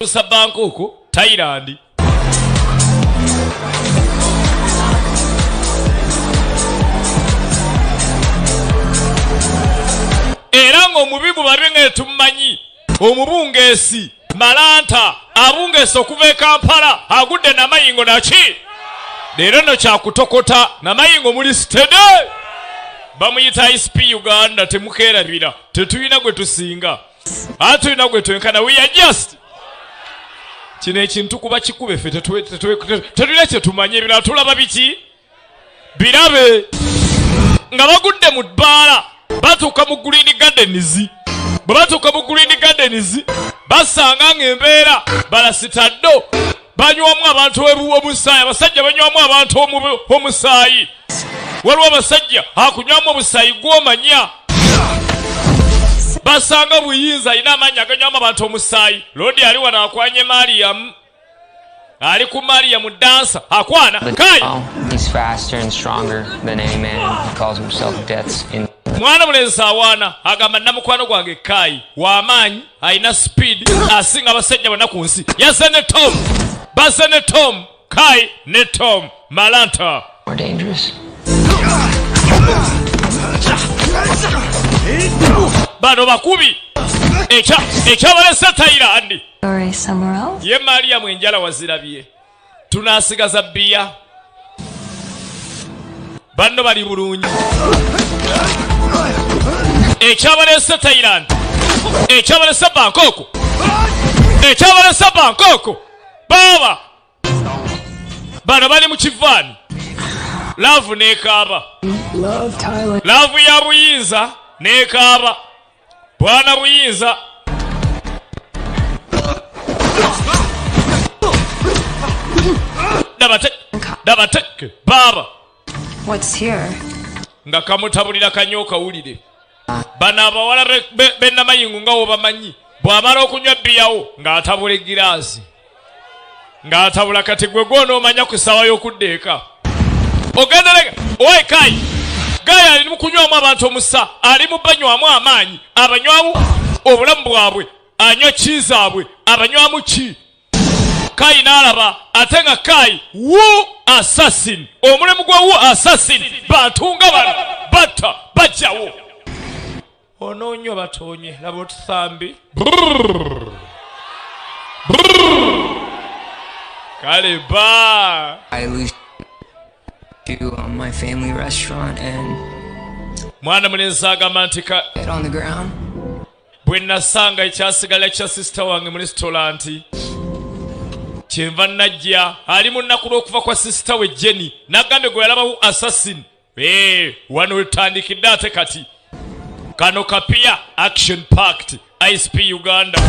Bangkok, Thailand. Era ng'omubigu babenge tumanyi omubungeesi malanta abungeesi okuva e Kampala agudde namayingo naki leero no kyakutokota namayingo muli stede bamuyita ISP Uganda temukeerabira tetulina gwe tusinga ate tulina gwe twenkana we are just kino ekintu kuba kikube ffe tetulina kye tumanye ebirala tulaba biki birabe nga bagudde mu bbaala batuuka mu green gardens bwe batuuka mu green gardens basanga ng'embeera balasitaddo banywamu abantu omusaayi abasajja banywamu abantu omusaayi waliwo abasajja akunywamu omusaayi gw'omanya basanga buyinza alina amaanyi aganywamu abantu omusaayi lodi ali wano akwanye Mariam ali ku Mariam dansa akwana kai he's faster and stronger than any man. He calls himself Death's in mwana mulenzi awaana agamba namukwano gwange kai w'amaanyi alina speed asinga abasajja bonna ku nsi yaze ne Tom baze ne Tom kai ne Tom malanta more dangerous. bano bakubi ekyabalese Thailand ye Mariam enjala wazirabye tunasigaza bbiya banno bali bulungi ekyabalese Thailand ekyabalese Bangkok ekyabalese Bangkok baba bano bali mu kivaani love nekaaba love ya buyinza nekaaba bwana buyinza dabateke baba what's here nga kamutabulira kanyoka wulire bano abawala bennamayingu nga wobamanyi bw'amala okunywa bbiyawo ng'atabula egiraasi ng'atabula kati gwe gw'onoomanya ku ssaawa y'okudda eka ogenda lega owe kai gaya ali mu kunywamu abantu omusa ali mu banywamu amaanyi abanywamu obulamu bwabwe anywa ki zaabwe abanywamu ki kai n'alaba ate nga kai wu assassin omulemu gwa wu assassin batunga bano batta bajjawo onoonywa batoonye laba otuthambi kale ba My family restaurant and mwana mulenzi agamba nti get on the ground. bwe nasanga ekyasigala ekya sisita wange mu restauranti kyenva najja ali mu nnaku lw'okuva kwa sisita we Jenny nagambe gwe yalabawo assassin wano wetutandikidde ate kati kano kapia action packed ISP Uganda.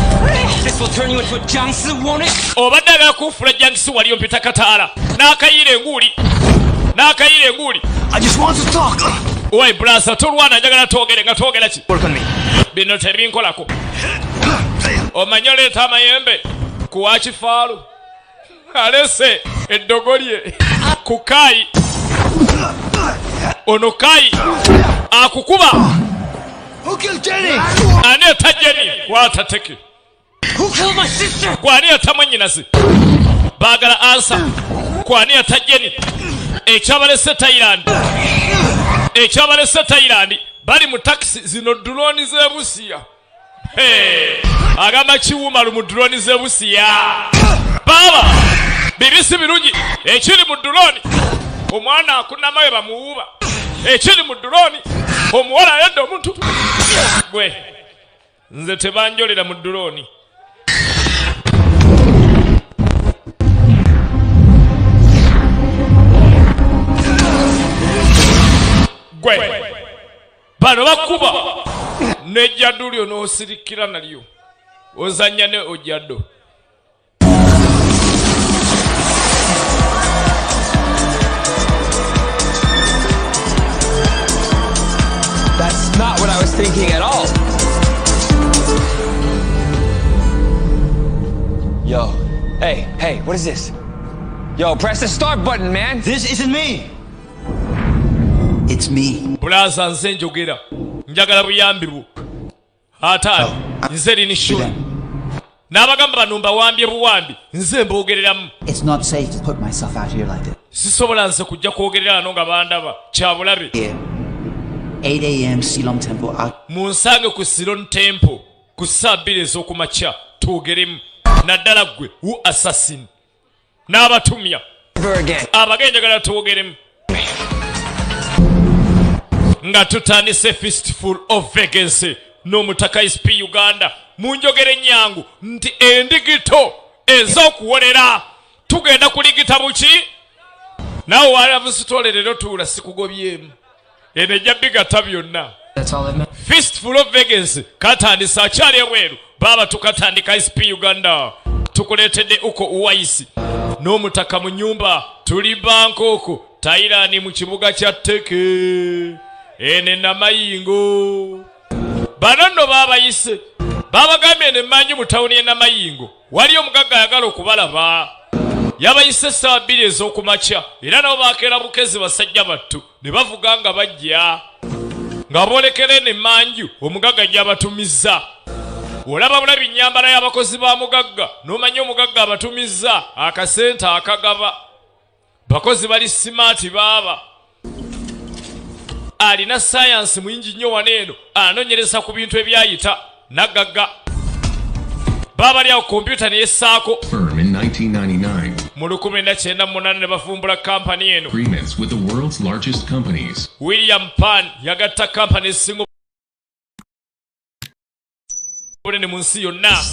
This will turn you into a Jiangsu, won't it? Obadde agala kufuula Jiangsu wali ompita kataala n'akayiira enguuli I just want to talk. Oi brasa tulwana njagala twogere nga twogera ki Work on me. bino tebinkolako omanyi oleeta amayembe kuwa kifaalu alese eddogolye ku kayi ono kayi akukuba Who killed Jenny? ani eta Jenny watateke Who killed my sister? kwani etamwe nnyinazi baagala ansa kwani eta Jenny ekyabalese Thailand bali mu taxi zino drone z'ebusiya agamba kiwuma lu mu drone z'ebusiya baba bibisi birungi ekiri mu drone omwana akunama we bamuwuba ekiri mu drone omuwala ayadde omuntu gwe nze tebanjolera mu drone gwe bano bakuba nejjaddu lyo n'osirikira nalyo ozanya ne ojjaddo That's not what I was thinking at all. Yo, hey, what is this? Yo, press the start button, man. This isn't me. It's me. Bulaza nze njogera njagala buyambi bwo Hatari nze lini shule n'abagamba bano mbawambye buwambi nze mboogereramu. It's not safe to put myself out here like this. Sisobola nze kujja kwogerera wano nga bandaba kyabulabe. Here, 8 a.m. Silom Temple. Munsange ku Silom Temple ku saa 2 ez'okumakya twogeremu. Naddala ggwe wu assassin n'abatumya abagenjagala twogeremu nga tutandise fistful of vacancy n'Omutaka SP Uganda mu njogere nnyangu nti endigito ez'okuwolera tugenda kuligita buki naawe walabusitoolerero tuula sikugobyemu eno ejja bigata byonna. Fistful of vacancy katandisa akyali ebweru baba tukatandika SP Uganda tukuleetedde uko uwaisi n'Omutaka mu nyumba tuli Bangkok Thailand mu kibuga kya Teke ene Namayingo bano nno babayise babagambye ne mmanyi mu tawuni ye Namayingo wali omugagga ayagala okubalaba yabayise essaawa 2 ez'okumakya era nabo bakeera bukezi basajja battu ne bavuga nga bajja nga boolekere ne manju omugagga gy'abatumizza. Olaba bulabi nnyambala y'abakozi ba mugagga n'omanya omugagga abatumizza akasente akagaba. Bakozi bali simaati baaba. Alina sayansi mwingi nnyo waneeno anoonyereza ku bintu ebyayita nagagga. Baaba lyawo kompyuta ne yessaako. Firm in 1999. Mu 1998 ne bafumbula kampani eno. Agreements with the world's largest companies. William Pan yagatta kampani esinga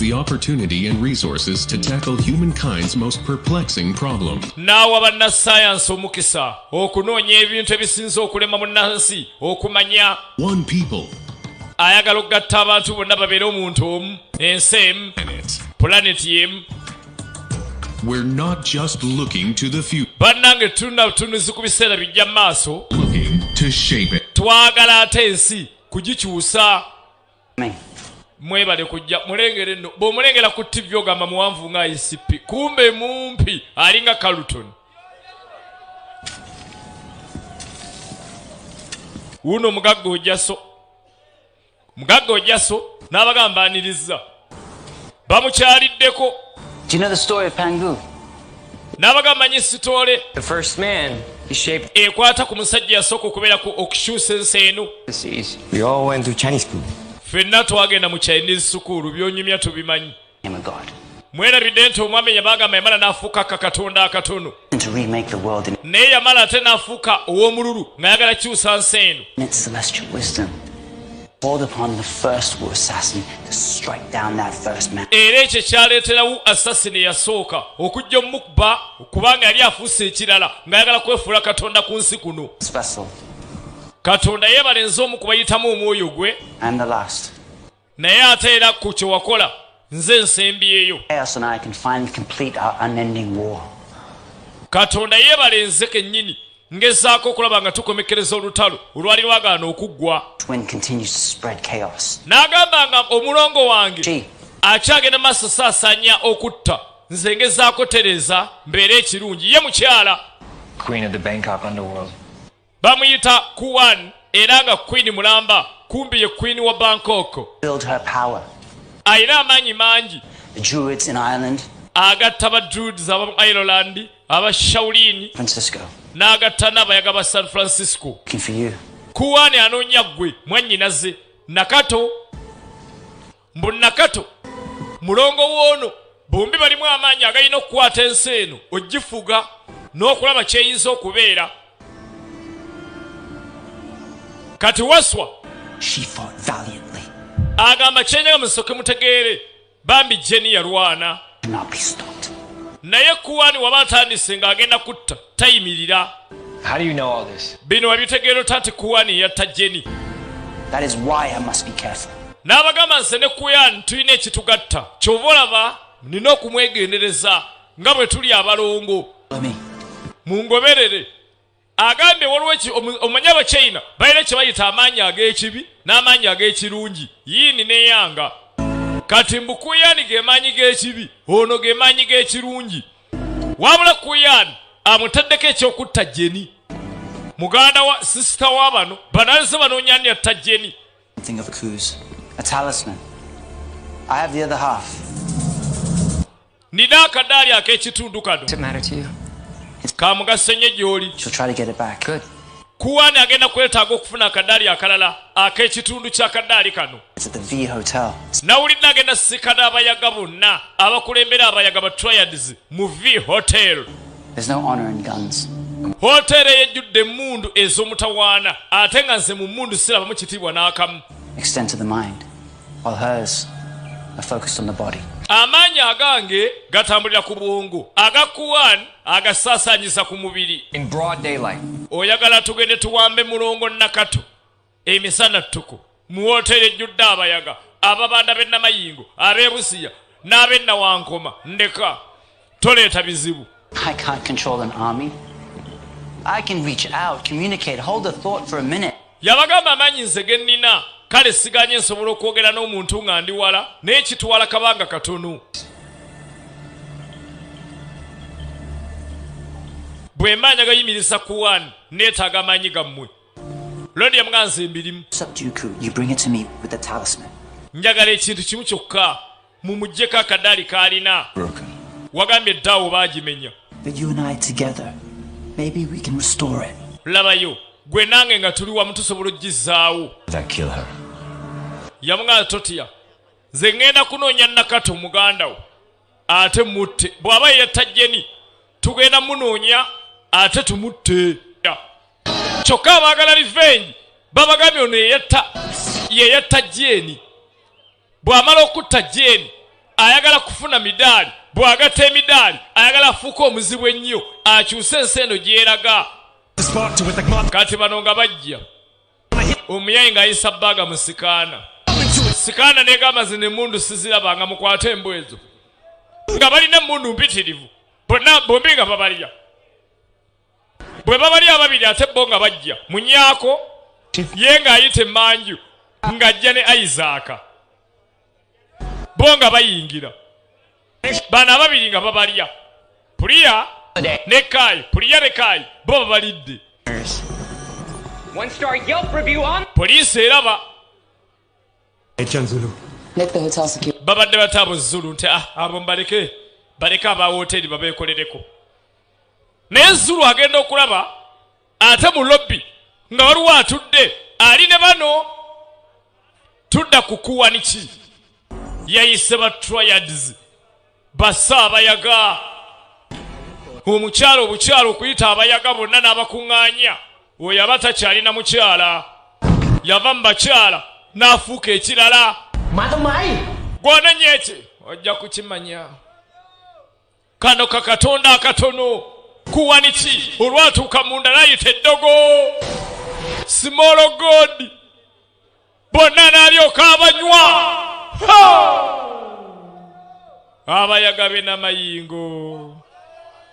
the opportunity and resources to tackle humankind's most perplexing problem. N'awa bannassaayansi omukisa okunoonya ebintu ebisinza okulema munnansi okumanya. One people. Ayagala okugatta abantu bonna babeere omuntu omu ensi emu planeti emu. We're not just looking to the future. Bannange tulina butunuzi ku biseera bijja maaso. Looking to shape it. Twagala ate ensi kugikyusa. Me. Mwebale kujja mulengere nno bw'omulengera ku TV ogamba muwanvu nga ICP kumbe mumpi alinga Carlton. Uno mugagga ojjaso n'abagamba aniriza bamukyaliddeko. Do you know the story of Pangu? N'abagamba nyi sitoole The first man, he shaped ekwata ku musajja yasooka okubeera ku okukyusa ensi eno. the seas. We all went to Chinese school. Ffenna twagenda mu Chinese school byonyumya tubimanyi. I'm a god. Mwerabidde nti omwami yabagamba yamala n'afuuka katonda akatono And to remake the world in naye yamala ate n'afuuka ow'omululu ng'ayagala kyusa nsi eno. its celestial wisdom. Called upon the first Wu assassin to strike down that first man. Era ekyo kyaleeterawo assassin yasooka okujja omukuba kubanga yali afuuse ekirala ng'ayagala kwefuula katonda ku nsi kuno. This vessel, Katonda yeebalenze omu kubayitamu omwoyo gwe I'm the last. naye ate era ku kye wakola nze nsembyeyo. Chaos and I can finally complete our unending war. Katonda yeebalenze kennyini ngezaako okulaba nga tukomekereza olutalo olwali lwagaana okuggwa. Twin continues to spread chaos. N'agamba nga omulongo wange Gee, akyagenda maaso saasaanya okutta nze ngezaako tereza mbeera ekirungi ye mukyala. Queen of the Bangkok underworld. Bamuyita Kuan era nga Queen mulamba kumbi ye Queen wa Bangkok. build her power. Ayina amaanyi mangi. The Druids in Ireland, Agatta ba Druids aba Ireland aba Shaolin Francisco, n'agatta n'abayaga ba San Francisco. looking for you. Kuan anoonya ggwe mwannyinaze Nakato mbu Nakato mulongo woono bombi balimu amaanyi agalina okukwata ensi eno ogifuga n'okulaba kyeyinza okubeera. Kati waswa She fought valiantly. agamba kyenyaga musoke mutegeere bambi Jenny yalwana Cannot be stopped. naye Kuwani waba atandise ng'agenda kutta tayimirira. How do you know all this? Bino wabitegeera ota nti Kuwani yatta Jenny. That is why I must be careful. N'abagamba nze ne Kuwani tulina ekitugatta kyova olaba nina okumwegendereza nga bwe tuli abalongo. Follow me. Mungoberere agambye waliwo omanya Abachina balina kye bayita amaanyi ag'ekibi n'amaanyi ag'ekirungi yiini n'eyanga. Kati mbu Kuwani ge maanyi g'ekibi ono ge maanyi g'ekirungi wabula Kuwani amutaddeko ekyokutta Jenny muganda wa sisita wa bano banaalese banoonya ani yatta Jenny. Something of Kuz. A talisman. I have the other half. nina akadaali ak'ekitundu kano. Does it matter to you? Kamugaso nnyo gy'oli. She'll try to get it back. Good. Kuwani agenda kwetaaga okufuna akadaali akalala ak'ekitundu ky'akadaali kano. It's at the V Hotel. Nawulidde agenda sisikana abayaga bonna abakulembera abayaga ba Triads mu V Hotel. There's no honor in guns. Hotel eyejjudde emmundu ez'omutawaana ate nga nze mu mmundu sirabamu kitiibwa n'akamu. Extend to the mind, while hers are focused on the body. Amaanyi agange gatambulira ku bwongo, aga Kuwani agasaasaanyisa ku mubiri. In broad daylight. Oyagala tugende tuwambe mulongo Nakato emisana ttuku mu wooteri ejjudde abayaga ababanda b'e Namayingo ab'e Busiya n'ab'e Nawankoma ndeka toleeta bizibu. I can't control an army. I can reach out, communicate, hold a thought for a minute. Yabagamba amaanyi nze ge nnina kale siganye nsobola okwogera n'omuntu nga ndi wala naye kitwala kabanga katono. Bwe mbaanya gayimiriza Kuwani neetaaga amaanyi gammwe. Lodi yamuganze mbirimu. Subduku, you bring it to me with the talisman. Njagala ekintu kimu kyokka mumuggyeko akadaali k'alina. Broken. Wagambye eddaawo baagimenya. But you and I together, maybe we can restore it. Labayo gwe nange nga tuli wamu tusobola oggizaawo. That kill her. Yamuganze totya. Nze ŋŋenda kunoonya Nakato muganda wo ate mutte. Bw'aba yeyatta Jeni tugenda munoonya ate tumutte. Kyokka abaagala revenge babagambye ono yeyatta Jeni. Bw'amala okutta Jeni ayagala kufuna midaali. Bw'agatta emidaali ayagala afuuke omuzibu ennyo akyuse ensi eno gyeraga. Kati bano nga bajja omuyayi ng'ayisa bbaaga mu sikaana. Sikaana n'egamba zino emmundu sizirabanga mukwate embwa ezo nga balina emmundu mpitirivu bonna bombi nga babalya. Bwe babalya ababiri ate bo nga bajja munyaako ye ng'ayita emmanju ng'ajja ne Isaaka bo nga bayingira. Bano ababiri nga babalya Puliya ne Kaayi. Puliya ne Kaayi bo babalidde. One-star Yelp review on. Poliisi eraba Let the hotel security. babadde bataabo Zulu nti abo baleke aba wooteri babeekolereko. Naye Zulu agenda okulaba ate mu lobby nga waliwo atudde ali ne bano. Tudda ku Kuwani ki yayise ba Triads bassa abayaga. Omukyalo obukyalo okuyita abayaga bonna n'abakuŋŋaanya. Oyo aba takyalina mukyala yava mu bakyala n'afuuka ekirala. Gw'onenya eki ojja kukimanya. Kano kakatonda akatono Kuwani ki olwatuuka munda n'ayita eddogo. Small God bonna n'alyoka abanywa. Abayaga b'e Namayingo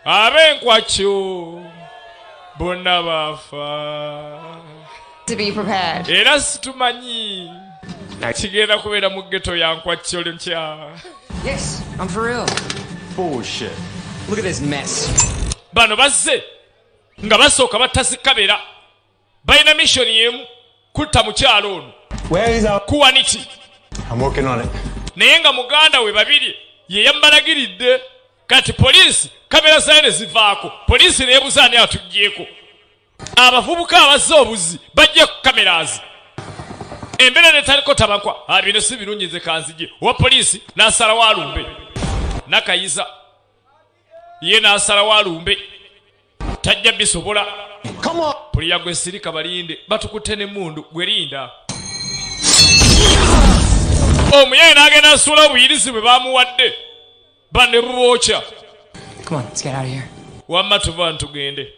ab'enkwakyo bonna baafa. To be prepared. Era situmanyi kigenda kubeera mu ghetto ya nkwakyo nkya. Yes, I'm for real. Bullshit. Look at this mess. Bano bazze nga basooka battasikabera balina missoni y'emu kutta mukyalo ono. Where is our... Kuwani ki I'm working on it. naye nga muganda we babiri ye yambalagiridde. Kati poliisi kamera zayo ne zivaako. Poliisi neebuza ani atuggyeko. Abavubuka abazze obuzi bajje ku kameraazi. Embeera netaliko tabakwa bino si birungi nze kanzije. Owa poliisi n'asalawo alumbe. Nakayiza ye n'asalawo alumbe. Tajja bisobola. Puliya gwe sirika balinde batukutte n'emmundu gwe linda. Omuyayi n'agenda asuula obuyirizi bwe baamuwadde. Bane bubookya. Come on, let's get out of here. Wamma tuva ntugende.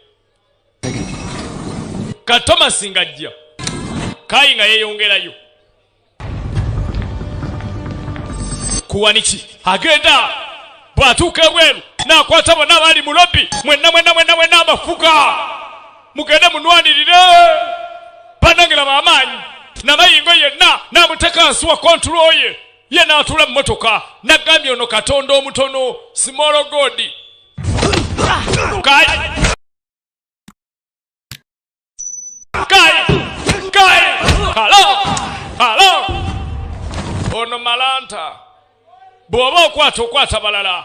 Ka Thomas ng'ajja. Kaayi nga yeeyongerayo. Kuwani ki agenda bw'atuuka ebweru n'akwata bonna abali mu lobby mwenna abafuga mugende munwanirire. Bannange laba amaanyi Namayingo yenna n'amuteeka wansi wa kontrolo ye n'atuula mu mmotoka n'aggambye ono katonda omutono Small God. Kaayi halo ono malanta bw'oba okwata balala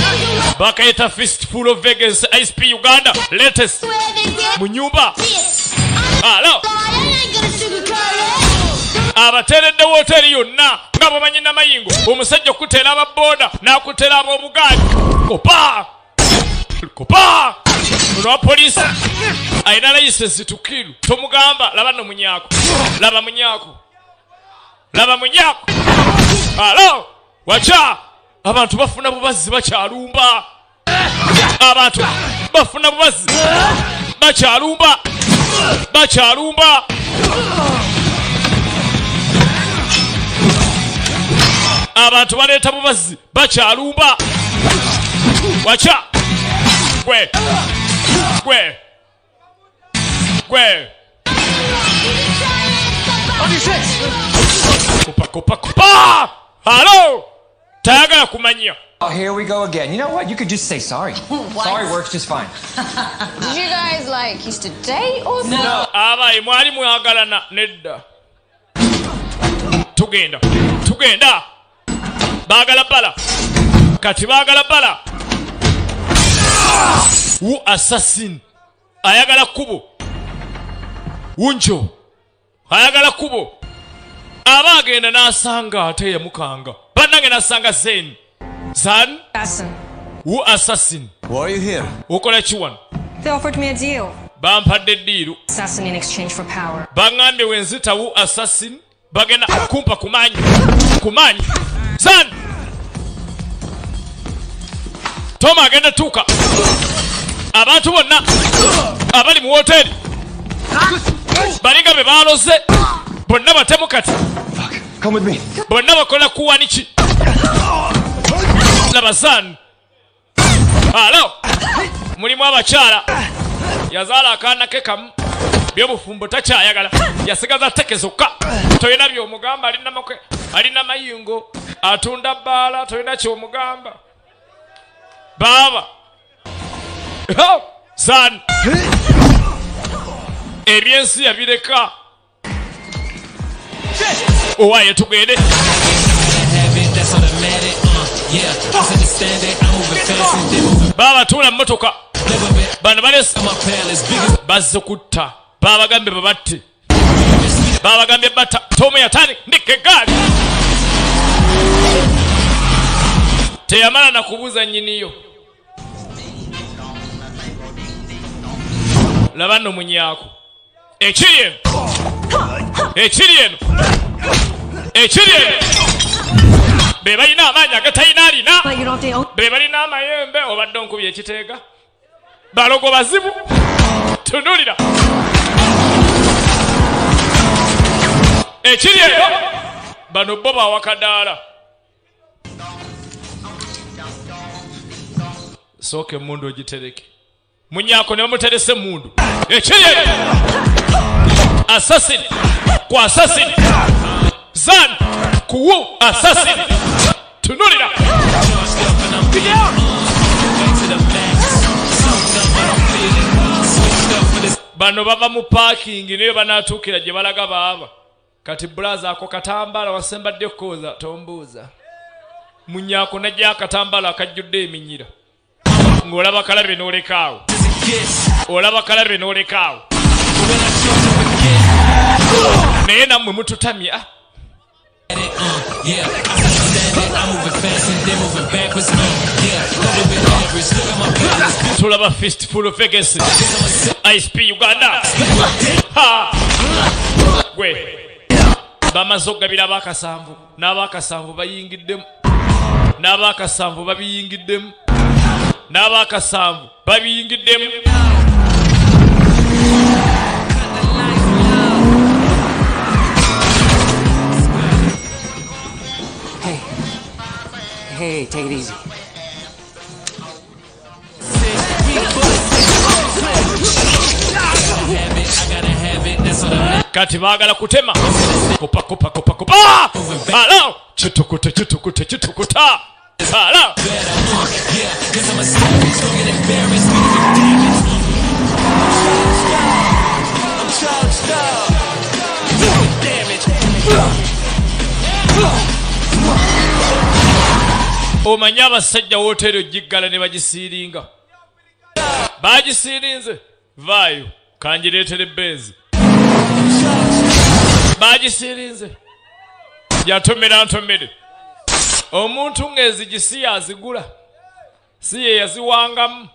Bakaita fistful of Vegas ISP Uganda latest munyumba. Hello. Abateredde woteri yonna nga bamanyi namayingo omusajja okutera ababoda n'akutera ab'omugaali kopa muno poliisi ayina layisensi tukiru tomugamba laba no munyako laba munyako. Alo wacha abantu bafuna bubazzi bakyalumba abantu bafuna bubazzi bakyalumba abantu baleeta bubazzi bakyalumba wacha gwe kopa. Hello tayagala kumanya. Oh, here we go again. You know what? You could just say sorry. Sorry works just fine. Did you guys used to date or something? No. Abayi mwali mwagalana nedda. Tugenda. Bagala bala. Kati bagala bala. Wu assassin. Ayagala kubo. Wuncho. Ayagala kubo. Abagenda n'asanga ate yamukanga. Bannange n'asanga Zen. Zan? Assassin. Wu assassin. Why are you here? Ukola kiwano. They offered me a deal. Bampadde ddiiru. Assassin in exchange for power. Bangambye wenzita wu assassin. Bagenda kumpa kumanyi. Zan! Toma agenda tuuka. Abantu bonna abali mu hoteri balinga be baaloze bonna batemu kati. Come with me. Bonna bakola kuwaniki. Laba Zan. Alo mulimu abakyala yazaala akaana ke kamu byobufumbo takyayagala yasigaza teke zokka toyina byomugamba alina mayingo atunda bbaala toyina kyomugamba baba Zan ebyensi yabireka owaye tugende baba tula mmotoka bano balesa bazze kutta babagambye babatte babagambye batta tomu yatani ndike egaali teyamala nakubuuza nnyiniyo laba nno munyaako ekiri eno be balina amaanyi agatayina alina be balina amayembe obadde onkubye ekiteega balogo bazibu tunulira ekiri eno bano bo bawakadaala sooka emundu ogitereke munyaako ne bamuterese emundu ekiri eno assassin ku assassin zan kuwu assassin tunulira bano bava mu parking naye banatuukira gye balaga baaba kati bulaza ako katambala wasembadde kooza tombuuza munyaako najja akatambala akajjudde eminyira ng'olaba kalabe n'olekaawo naye nammwe mututamya tulaba fistful of Vegas ISP Uganda gwe bamaze okugabira abakasanvu n'abakasanvu bayingiddemu n'abakasanvu babiyingiddemu n'abakasanvu babiyingiddemu Hey, take it easy. Kati baagala kutema kopa ala kitukuta ala omanya abasajja wooteri ogiggala ne bagisiiringa bagisiirinze vaayo kanjireetere benzi bagisiirinze yatomera ntomere omuntu ng'ezigisi yazigula si ye yaziwangamu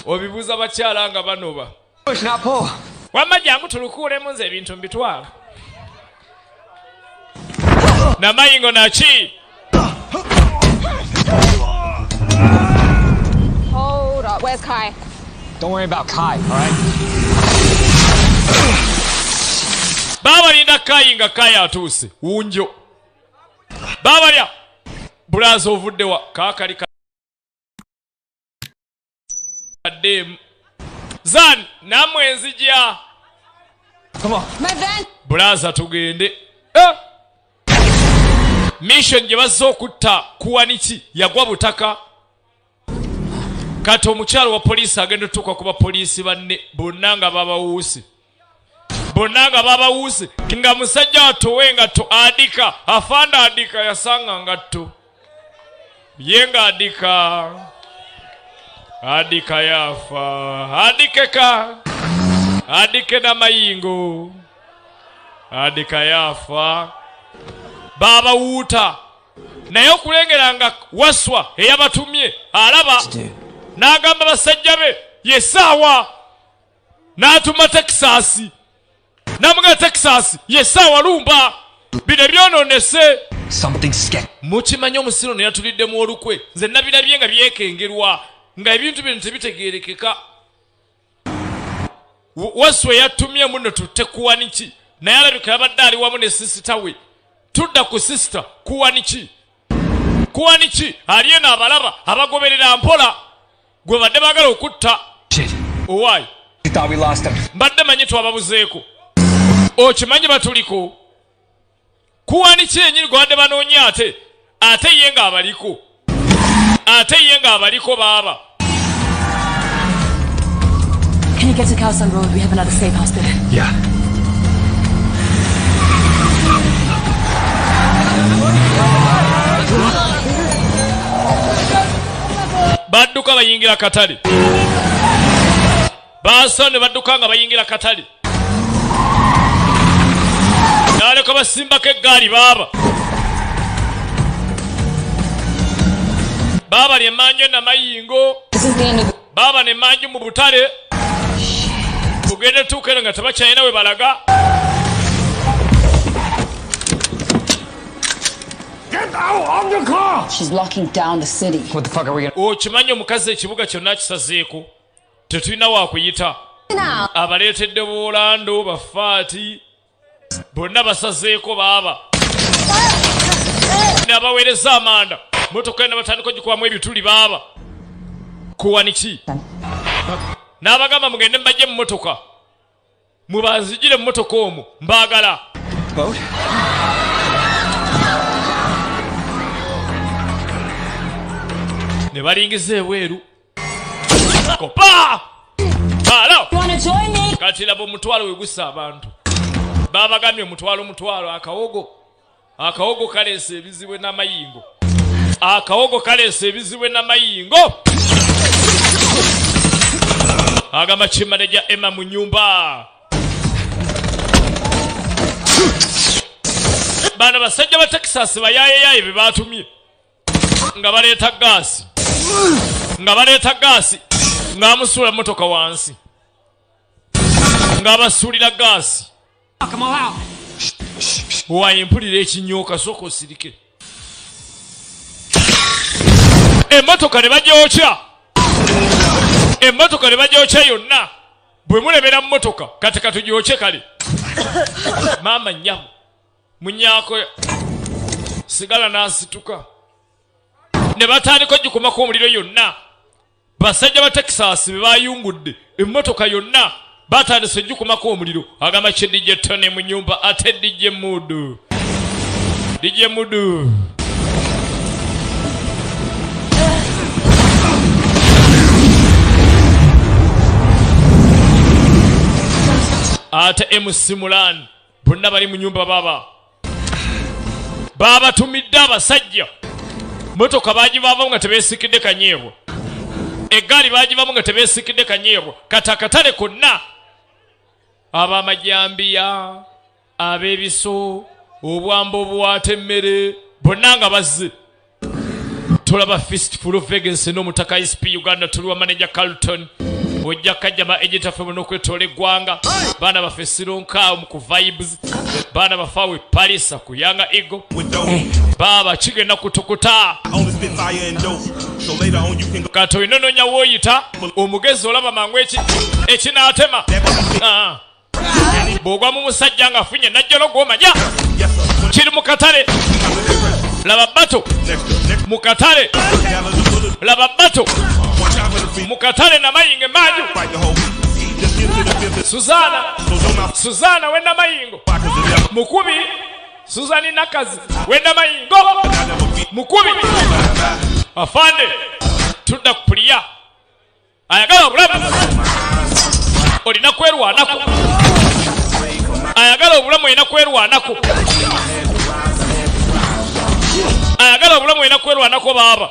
obibuuza bakyala nga banoba wamma jangu tulukuulemu nze ebintu mbitwala namayingo naki Hold up. Where's Kai? Don't worry about Kai, all right? Baba linda Kai nga Kai atuuse wunjo baba lya bulaza ovudde wa kaakali kadem zan namwe enzija Come on. My van. bulaza tugende mission gye bazze okutta kuwaniki yagwa butaka kati omukyalo wa poliisi agenda otuuka ku bapoliisi banne bonna nga babawuuse nga musajja atowe ngatto adika afanda adika yasanga ngatto ye nga adika yafa adike namayingo adika yafa babawuuta naye okulengera nga waswa eyabatumye alaba n'agamba basajja be yesaawa n'atuma Texas n'amuga Texas yesaawa lumba bino byononese mukimanyi omusiro ne yatulidde mu olukwe nze nabirabye nga byekengerwa nga ebintu bino tebitegeerekeka waswa yatumye muno tutte kuwaniki naye alabika yabadde ali wamu ne sisita we tudda ku sisita kuwaniki aliye n'abalaba abagoberera mpola gwe badde baagala okutta owaayi mbadde manyi twababuzeeko okimanyi batuliko kuwaniki enyini gwe badde banoonya ate ye nga abaliko baaba. Can you get to Kawsan Road? We have another safe house there. Yeah. Badduka bayingira katale. Basone badduka nga bayingira katale. Naleko basimbako eggaali baba. Baba ne manjo na mayingo. Baba ne manjo mu butale. Tugende tukere nga tabakyalina we balaga. Get out of the car! She's locking down the city. What the fuck are we gonna... Okimanyi omukazi ekibuga kyonna kisazeeko. Tetulina waakuyita. Abaleetedde Bolando bafaati. Bonna basazeeko baaba. N'abaweereza amanda. Motoka ena batandika ogikubamu ebituli baaba. Kuwaniki. N'abagamba mugende mbajje mu motoka. Mubanzigire mu motoka omwo. Mbaagala. Boat? Ne balingiza ebweru. Kopa! Hello! You wanna join me? Kati labo omutwalo wegusa abantu. Babagambye omutwalo akawogo. Akawogo kaleese ebizibu n'amayingo. Akawogo kaleese ebizibu n'amayingo. Agamba kimaneja Emma mu nyumba. Bana basajja ba Texas bayaye be batumye. Nga baleeta gaasi. Nga amusuula motoka wansi. Nga abasuulira gaasi. Wayimpulira ekinyooka soko sirike. Emmotoka ne bagyokya yonna. Bwe mulebera mu motoka kati katugyoke kale. Maama nnyamu munyaako sigala n'asituka. Ne batandika ogikumako omuliro yonna. Basajja ba Texas be bayungudde emmotoka yonna batandise ogikumako omuliro. Agamba kye DJ Tony mu nyumba ate DJ Mudu. Ate MC Mulan bonna bali mu nyumba baba tumidde abasajja. Motoka bagivamu nga tebeesikidde kanyeebwa. Eggaali bagivamu nga tebeesikidde kanyeebwa. Katakatale konna ab'amajambiya, ab'ebiso, obwamba obuwaata emmere bonna nga bazze. Tulaba Fistful of Vegas n'Omutaka SP Uganda tuliwa manager Carlton. Ojja kajjama agent affe n'okwetoola eggwanga. Baana baffe Sironka mu ku vibes. Baana bafawe Paris ku Yanga Eagle. Baba kigenda kutukuta. Kato inononya woyita omugezi olaba mangu ekinaatema. Bw'ogwa mu musajja nga afunye najjalo gw'omanya. Kiri mu katale. Laba bato mu katale. Laba bato mu katale na mayingo maju. Suzana wenda mayingo. Mukubi Suzani nakazi wenda mayingo. Mukubi afande tudda kupuliya. Ayagala obulamu. Olina kwerwanako. Ayagala obulamu olina kwerwanako. Ayagala obulamu olina kwerwanako baba.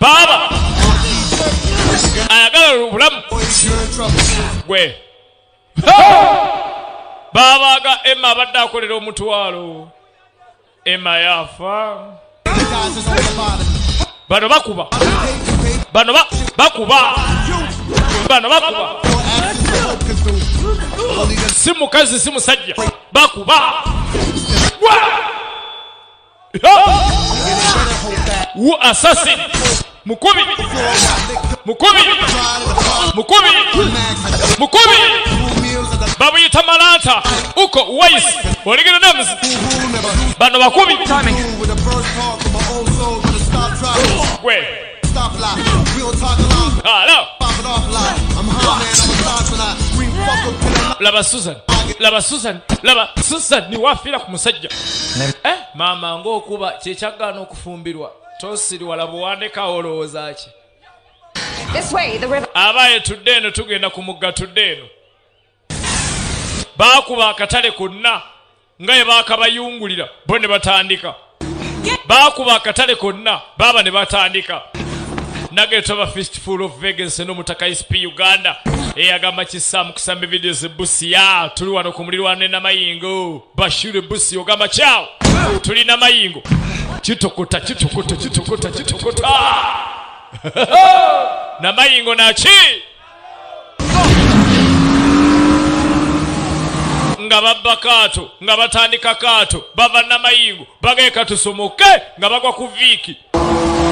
Baba ayagala obulamu gwe. Baba aga Emma abadde akolera omutwalo. Emma yafa. Bano bakuba. Si mukazi si musajja bakuba. Assassin Mukubi babu yita Malanta uko Wais oligera namuzi bano bakubi gwe. Hello. Laba Susan ni wafira ku musajja. Mama ng'okuba kyekyagana okufumbirwa tosiri wala buwandika olowooza ki This way, the river. abaye tudde eno tugenda ku mugga tudde eno baakuba akatale konna nga ye baakabayungulira bo ne batandika baakuba akatale konna baaba ne batandika nagetaba fistful of vegas n'Omutaka SP Uganda eyagamba kisaamu kusamba videos busiya tuli wano ku mulirwano n'amayingo Bashir busi ogamba kyao tuli n'amayingo kitokota n'amayingo naki nga babba kaato nga batandika kaato bava n'amayingo bageka tusomoke nga bagwa ku viiki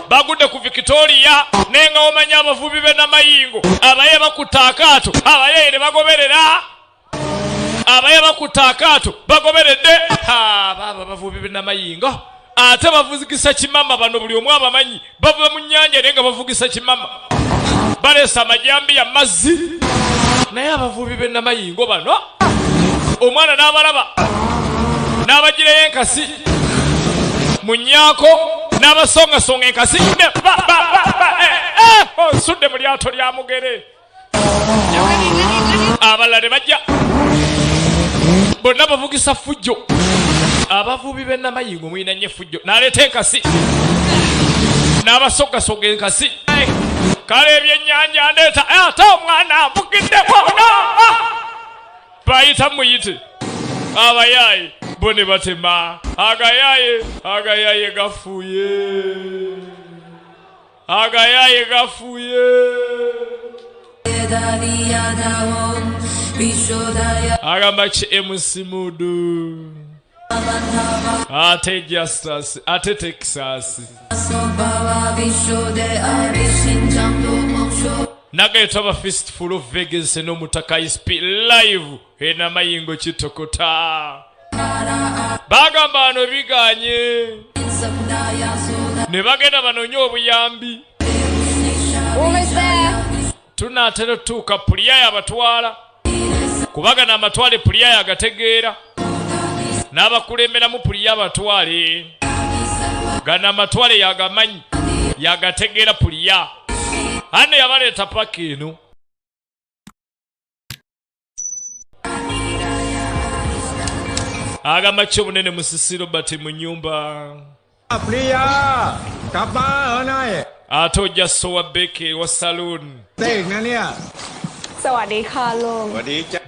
bagudde ku Victoria nenga omanya abavubi be n'amayingo abaye bakuta akaato abaye ne bagoberera abaye bakuta akaato bagoberedde baba bavubi be n'amayingo ate bavugisa kimama bano buli omu abamanyi bava mu nnyanja nenga bavugisa kimama balesa amajambi ya mazzi naye abavubi be n'amayingo bano omwana n'abalaba n'abagireyo enkasi mu nyaako n'abasongasonga enkasi onsudde mu lyato lya mugere abalala ne bajja bonna bavugisa fujjo abavubi be n'amayingo mulina nnyo fujjo n'aleeta enkasi n'abasongasonga enkasi kale ebyennyanja ndeeta ate omwana avugiddeko bayita muyite abayaye bone batema agayaye gafuye agamba ki MC Mudu ate Justus ate Texas nagetaba fistful of vegas n'Omutaka SP live ena mayingo kitokota bagamba bano biganye ne bagenda banonye obuyambi tunaatera tuuka puliyaya abatwala kubagana amatwale puliyaya agategeera n'abakulemberamu puliya abatwale gana amatwale yagamanyi yagategeera puliya ane yabaleeta paka eno agamba kyo bunene musisiro bati mu nyumba ate ojja sowa beke wa saloon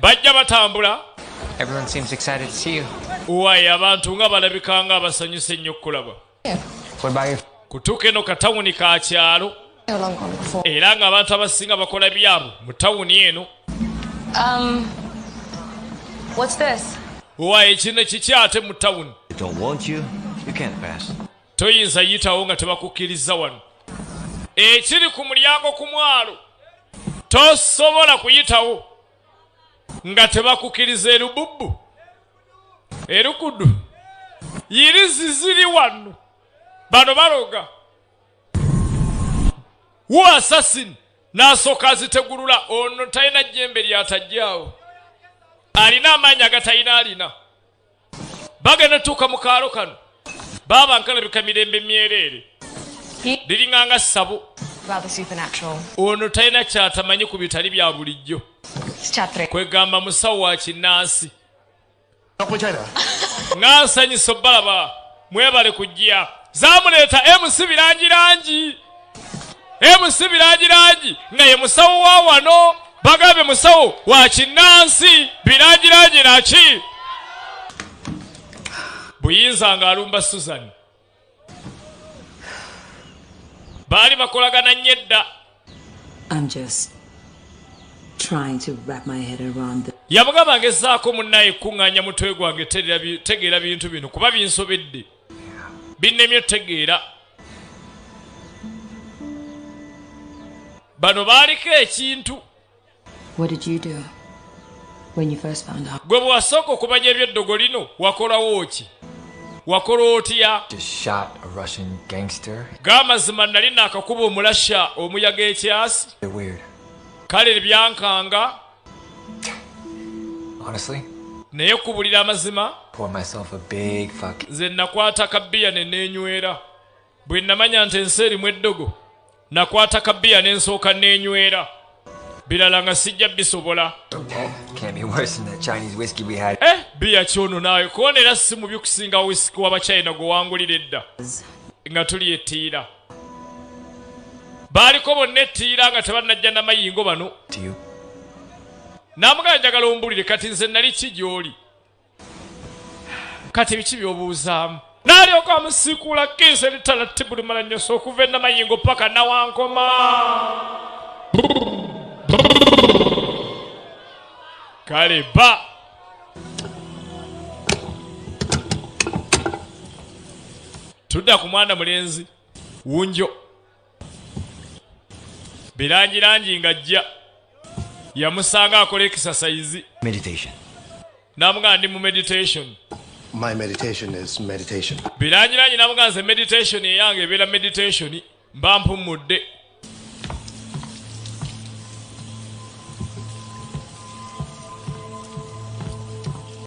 bajja batambula. Everyone seems excited to see you. Uwaye abantu nga balabika nga abasanyuse nnyo kulaba. What about you? Kutuuka eno katawuni ka kyalo era nga abantu abasinga bakola byabo mu tawuni eno. What's this? Uwaye kino kiki ate mu tawuni? Don't want you, you can't pass. Toyinza yitawo nga tebakukkiriza wano. Ekiri ku mulyango ku mwalo tosobola kuyitawo nga tebakukkiriza erububbu erukudu yirizi ziri wano bano baloga wo assassin n'asooka azitegulula ono talina jjembe lyatajjaawo alina amaanyi agatayina alina bagenda tuuka mu kaalo kano baba nkalabika mirembe myereere liringanga ssabo ono talina kyatamanyi ku bitali bya bulijjo kwegamba musawo wa kinnansi ng'ansanyisa obbalaba mwebale kujja zaamuleeta MC birangirangi nga ye musawo wa wano bagambe musawo wa kinnansi birangirangi naki buyinza nga alumba Susan baali bakolagana nnyo edda. I'm just trying to wrap my head around it. Yamugamba ngezaako munnaye kuŋŋaanya mutwe gwange tegeera bintu bino kuba binsobedde binnemye tegeera. Bano baaliko ekintu. What did you do when you first found out? Gwe bw'asooka okumanya ebyeddogo lino wakolawo ki? Wakola otya? Just shot a Russian gangster. G'amazima nali naakakuba omulasha omuyaga ekyasi. They're weird. Kale byankanga. Honestly? Naye kubulira amazima. Pour myself a big fuck. Nze nakwata kabbiya ne neenywera. bwe namanya nti ensi erimu eddogo nakwata kabbiya n'ensooka n'enywera birala nga sijja bisobola. Can't be worse than that Chinese whiskey we had. Biya kyono naawe kubonera si mubi okusinga whisky w'abachina gwe wangulira edda nga tuli ettiira. Baaliko bonna ettiira nga tebannajja n'amayingo bano. Naamugala njagala ombulire kati nze nali ki gy'oli. Kati biki by'obuuzaamu. N'alyoka amusiikuula kinse litalatibu limala nnyosa okuva n'amayingo paka nawankoma. Kale ba tudda ku mwana mulenzi wunjo birangirangi ng'ajja yamusanga akola exercise Meditation. Namugaa ndi mu meditation. My meditation is meditation. Birangirangi namugaa nze meditation eyange ebeera meditation mba mpummudde.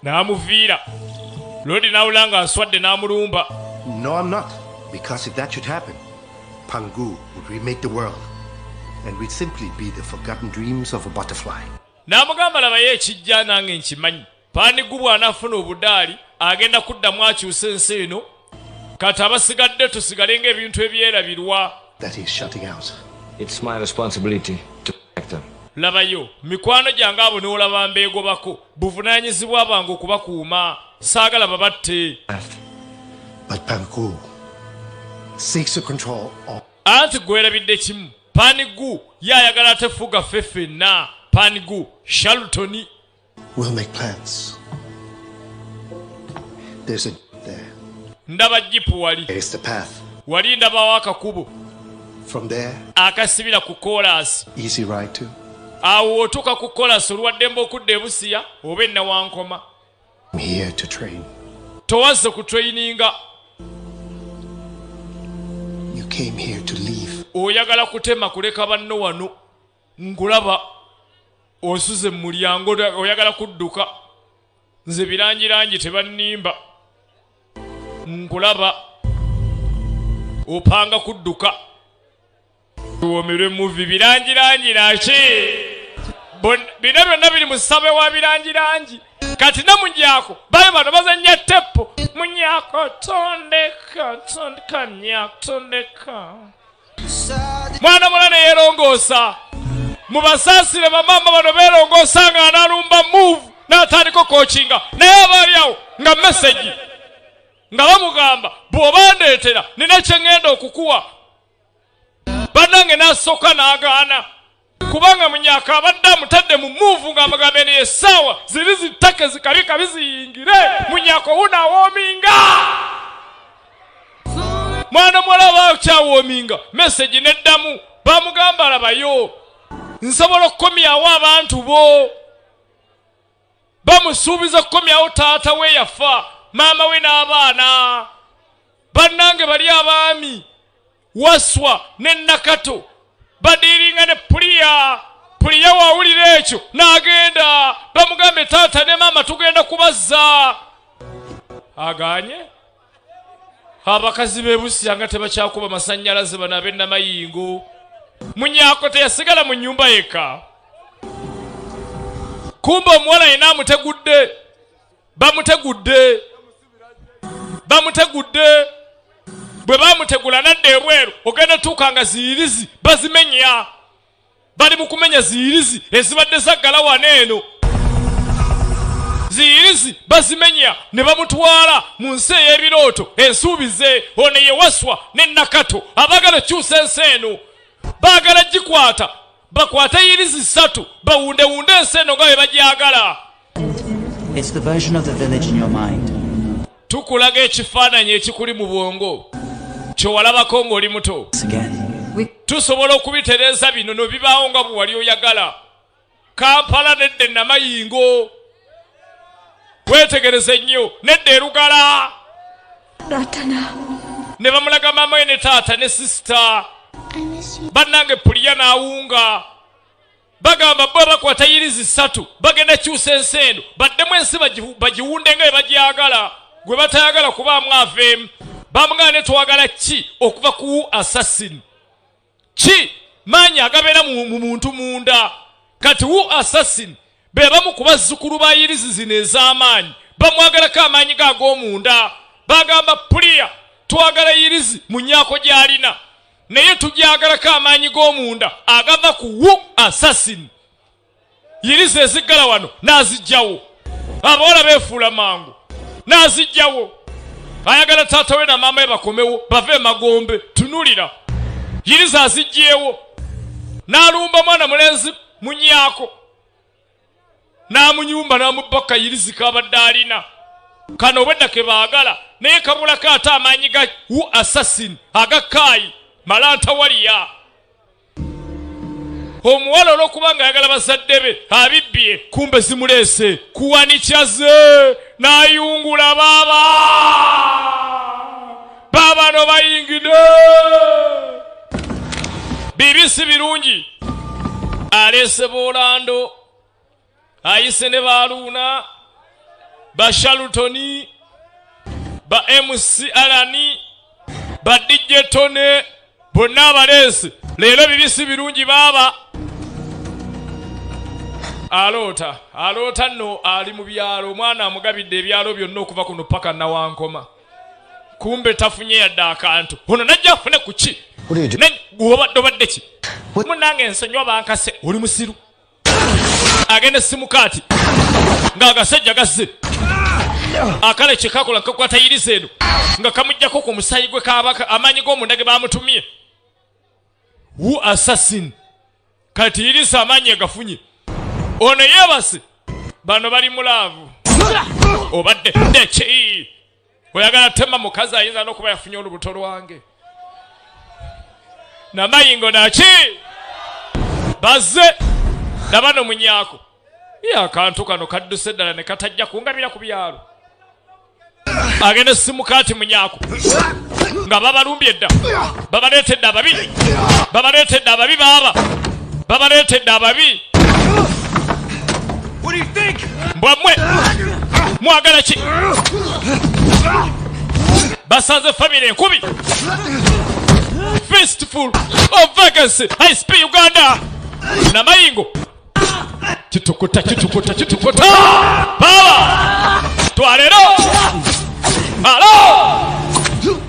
Namuviira lodi nawulanga aswadde n'amulumba. No, I'm not. Because if that should happen, Pangu would remake the world. And we'd simply be the forgotten dreams of a butterfly. N'amugamba labayo ekijja nange nkimanyi. Pangu bw'anaafuna obudaali agenda kuddamu akyusa ensi eno. Kati abasigadde tusigale ng'ebintu ebyerabirwa. That he's shutting out. It's my responsibility to protect them. Labayo mikwano gyange abo n'olaba mbeegobako buvunaanyizibwa bwange okubakuuma saagala babatte. But Pangu seeks to control all. Anti gwerabidde kimu Pangu yayagala tefuga ffenna. Pangu Shaltoni. We'll make plans. There's a there. Ndaba jipu wali. There's the path. Wali ndabawo akakubo. From there. Akasibira ku kolas. Easy ride too. Awo otuuka ku kolas olwaddemba okudda ebusiya oba ennawankoma. I'm here to train. Towazze ku traininga. You came here to leave. Oyagala kutema kuleka banno wano. Nkulaba osuze mu mulyango oyagala kudduka. Nze birangirangi tebannimba. Nkulaba opanga kudduka. Tuwomerwe muvi birangirangi naki. Bino byonna biri mu ssabe wa birangirangi. Kati ne munyaako bali bano bazannya tepu. Munyaako tondeka nyaako tondeka. Mwana mulane yeerongoosa. Mubasaasire bamama bano beerongoosa nga analumba move n'atandika koochinga. Naye abaali awo nga message nga bamugamba bw'obandeetera nina kye ngenda okukuwa. Bannange n'asooka n'agaana. Kubanga munyaaka abadde amutadde mu move ng'amugambye ne essaawa ziri zittake zikabika biziyingire. Munyaaka wunawoominga. Mwana muwala bakyawoominga. Message neddamu. Bamugamba labayo. Nsobola okukomyawo abantu bo. Bamusuubiza okukomyawo taata we yafa. Maama we n'abaana. Bannange bali abaami. Waswa ne Nakato. Badiringa ne Puliya. Puliya wawulira ekyo n'agenda. Bamugambe taata ne maama tugenda kubazza. Aganye. Abakazi b'ebusiya nga tebakyakuba masannyalaze bano ab'ennamayingo. Munyaako teyasigala mu nnyumba yekka. Kumba omuwala yena amutegudde. Bamutegudde. Bwe bamutegula nadda ebweru ogenda tuuka nga ziyirizi bazimenya. Bali mu kumenya ziyirizi ezibadde zaggala wano eno. Ziyirizi bazimenya ne bamutwala mu nsi ey'ebirooto ensuubize. Ono ye Waswa ne Nakato abaagala kyusa ensi eno. Baagala gikwata bakwata yirizi 3 bawundewunde ensi eno nga bwe bagyagala. It's the version of the village in your mind. Tukulaga ekifaananyi ekikuli mu bwongo kyowalabako ng'oli muto. Tusobola okubitereeza bino no bibaawo nga bwe wali oyagala. Kampala nedda ennamayingo. Weetegereze nnyo nedda erugala. Ne bamulaga maama we ne taata ne sisita. Bannange Puliya n'awunga. Bagamba bwe bakwata yirizi 3 bagenda kyusa ensi eno baddemu ensi bagiwunde nga bwe bagyagala. Gwe batayagala kubaamu aveemu. bamugane twagala ki okuva ku assassin ki manya agabera mu muntu munda kati wu assassin beba mu kubazzukulu ba yirizi zino ez'amaanyi bamwagalako amaanyi g'ag'omunda bagamba puliya twagala yirizi mu nyaako gy'alina naye tujyagalako amaanyi g'omunda agava ku wu assassin yirizi eziggala wano n'azijjawo abawala beefuula mangu n'azijjawo ayagala taata we na maama we bakomewo bave emagombe tunulira yirizi azijjeewo n'alumba mwana mulenzi mu nyaako n'amunyumba n'amubaka yirizi kabadde alina kano obwedda ke baagala naye kabulako ate amaanyi ga wu assassin agakaayi malanta waliya omuwala olw'okuba ng'ayagala bazadde be abibbye kumbe zimuleese kuwanikyaze n'ayungula baaba no bayingide bibisi birungi aleese boolando ayise ne baaluuna ba shalutoni ba MC Alani ba DJ Tone bonna abaleese leero bibisi birungi baaba aloota nno ali mu byalo omwana amugabidde ebyalo byonna okuva kuno paka nawankoma kumbe tafunye yadde akantu ono najja afune ku ki obadde ki munange ensonyiwa bankase oli musiru agenda simukaati ng'agasajja gazze akale kyekakola nkakwata yiriza eno nga kamujjako ku musayi gwe kabaka amaanyi g'omunda ge bamutumye wu assassin kati yiriza amaanyi agafunye ono yeebase bano bali mulaavu obadde ndeki oyagala tema mukazi ayinza n'okuba yafunye olubuto lwange namayingo naki bazze nabano munyaako akantu kano kadduse ddala ne katajja kungabira ku byalo agenda simukaati munyaako nga babalumbye dda babaleetedde ababi baaba babaleetedde ababi mbwammwe mwagala ki basanze famire enkubi fistful of vacancy high speed uganda namayingo kitukuta baba twalero alo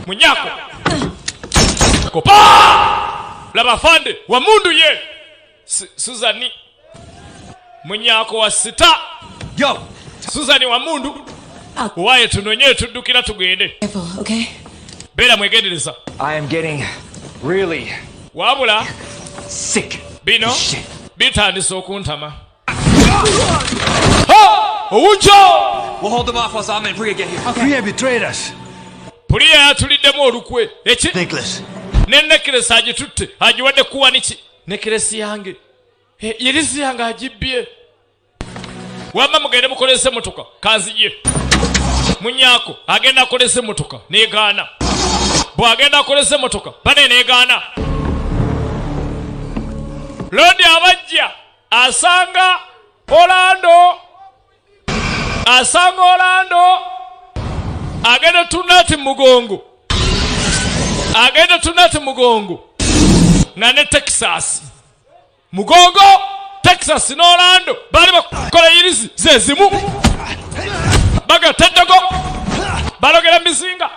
munyako kopa labafande wa mundu ye Suzani munyako wa sita yo Suzani wa mundu waye tunonye tudukira tugende okay bera mwegendereza I am getting really wabula sick bino bitandise okuntama owujo we'll hold them off while Zalman and Priya get here. Okay. Priya betrayed us. Priya yatuliddemu olukwe eki Necklace. ne necklace agitutte agiwadde kuwaniki necklace yange yirizi yange agibbye wamma mugende mukolese motoka kanzije munyako agenda akolese motoka negaana bwagenda akolese motoka bane negaana lodi abajja asanga Orlando agenda tunati mugongo nga ne Texas mugongo Texas n'Orlando bali bakola yirizi zezimu bagataddago balogera mizinga